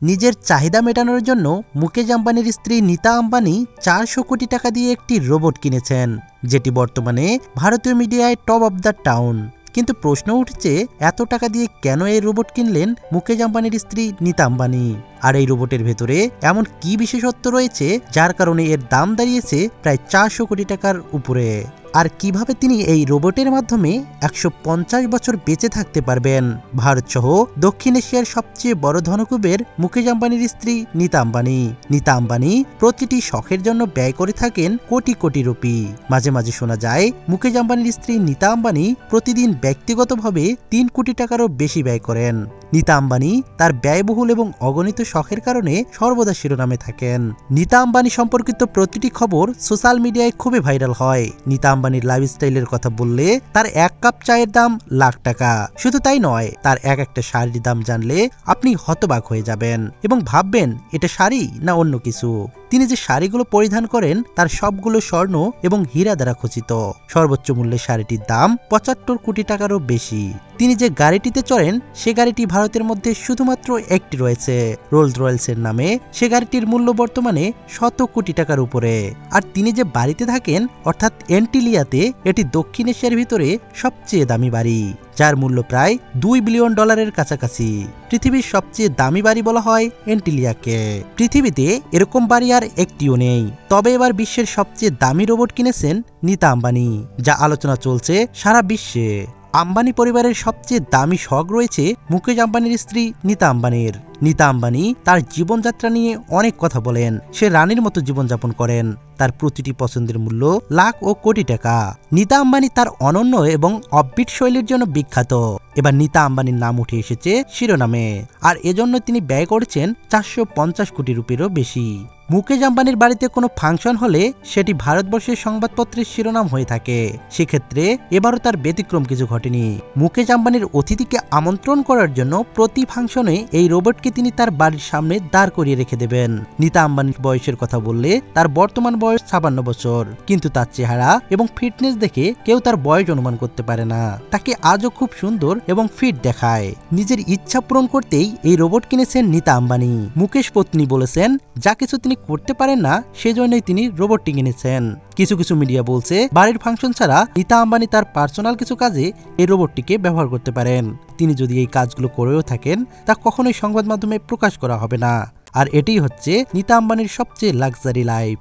নিজের চাহিদা মেটানোর জন্য মুকেশ আম্বানির স্ত্রী নীতা আম্বানি 400 কোটি টাকা দিয়ে একটি রোবট কিনেছেন, যেটি বর্তমানে ভারতীয় মিডিয়ায় টপ অব দ্য টাউন। কিন্তু প্রশ্ন উঠছে, এত টাকা দিয়ে কেন এই রোবট কিনলেন মুকেশ আম্বানির স্ত্রী নীতা আম্বানি? আর এই রোবটের ভেতরে এমন কি বিশেষত্ব রয়েছে যার কারণে এর দাম দাঁড়িয়েছে প্রায় 400 কোটি টাকার উপরে? আর কিভাবে তিনি এই রোবটের মাধ্যমে 150 বছর বেঁচে থাকতে পারবেন? ভারত সহ দক্ষিণ এশিয়ার সবচেয়ে বড় ধনকুবের মুকেশ আম্বানির স্ত্রী নীতা আম্বানি। নীতা আম্বানি প্রতিটি শখের জন্য ব্যয় করে থাকেন কোটি কোটি রুপি। মাঝে মাঝে শোনা যায় মুকেশ আম্বানির স্ত্রী নীতা আম্বানি প্রতিদিন ব্যক্তিগতভাবে 3 কোটি টাকারও বেশি ব্যয় করেন। নীতা আম্বানি তার ব্যয়বহুল এবং অগণিত শখের কারণে সর্বদা শিরোনামে থাকেন। নীতা আম্বানি সম্পর্কিত প্রতিটি খবর সোশ্যাল মিডিয়ায় খুবই ভাইরাল হয়। নীতা আম্বানির লাইফস্টাইলের কথা বললে তার 1 কাপ চায়ের দাম লাখ টাকা। শুধু তাই নয়, তার একটা শাড়ির দাম জানলে আপনি হতবাক হয়ে যাবেন এবং ভাববেন এটা শাড়ি না অন্য কিছু। তিনি যে শাড়িগুলো পরিধান করেন তার সবগুলো স্বর্ণ এবং হীরা দ্বারা খচিত। সর্বোচ্চ মূল্যের শাড়িটির দাম 75 কোটি টাকারও বেশি। তিনি যে গাড়িটিতে চড়েন সে গাড়িটি ভারতের মধ্যে শুধুমাত্র একটি রয়েছে, রোলস রয়েলসের নামে। সে গাড়িটির মূল্য বর্তমানে 100 কোটি টাকার উপরে। আর তিনি যে বাড়িতে থাকেন অর্থাৎ এন্টিলিয়াতে, এটি দক্ষিণ এশিয়ার ভিতরে সবচেয়ে দামি বাড়ি, যার মূল্য প্রায় $2 বিলিয়ন কাছাকাছি। পৃথিবীর সবচেয়ে দামি বাড়ি বলা হয় এন্টিলিয়াকে। পৃথিবীতে এরকম বাড়ি আর একটিও নেই। তবে এবার বিশ্বের সবচেয়ে দামি রোবট কিনেছেন নীতা আম্বানি, যা আলোচনা চলছে সারা বিশ্বে। আম্বানি পরিবারের সবচেয়ে দামি শখ রয়েছে মুকেশ আম্বানির স্ত্রী নীতা আম্বানির। নীতা আম্বানি তার জীবনযাত্রা নিয়ে অনেক কথা বলেন। সে রানীর মতো জীবনযাপন করেন। তার প্রতিটি পছন্দের মূল্য লাখ ও কোটি টাকা। নীতা আম্বানি তার অনন্য এবং অফবিট শৈলীর জন্য বিখ্যাত। এবার নীতা আম্বানির নাম উঠে এসেছে শিরোনামে, আর এজন্য তিনি ব্যয় করেছেন 450 কোটি রুপিরও বেশি। মুকেশ আম্বানির বাড়িতে কোনো ফাংশন হলে সেটি ভারতবর্ষের সংবাদপত্রের শিরোনাম হয়ে থাকে। সেক্ষেত্রে এবারও তার ব্যতিক্রম কিছু ঘটেনি। মুকেশ আম্বানির অতিথিকে আমন্ত্রণ করার জন্য প্রতি ফাংশনে এই রোবটকে তিনি তার বাড়ির সামনে দাঁড় করিয়ে রেখে দেবেন। নীতা আম্বানির বয়সের কথা বললে তার বর্তমান বয়স 56 বছর, কিন্তু তার চেহারা এবং ফিটনেস দেখে কেউ তার বয়স অনুমান করতে পারে না। তাকে আজও খুব সুন্দর এবং ফিট দেখায়। নিজের ইচ্ছা পূরণ করতেই এই রোবট কিনেছেন নীতা আম্বানি। মুকেশ পত্নী বলেছেন যা কিছু তিনি করতে পারেন না সেজন্যই তিনি রোবটটি কিনেছেন। কিছু কিছু মিডিয়া বলছে বাড়ির ফাংশন ছাড়া নীতা আম্বানি তার পার্সোনাল কিছু কাজে এই রোবটটিকে ব্যবহার করতে পারেন। তিনি যদি এই কাজগুলো করেও থাকেন তা কখনোই সংবাদ মাধ্যমে প্রকাশ করা হবে না। আর এটাই হচ্ছে নীতা আম্বানির সবচেয়ে লাক্সারি লাইফ।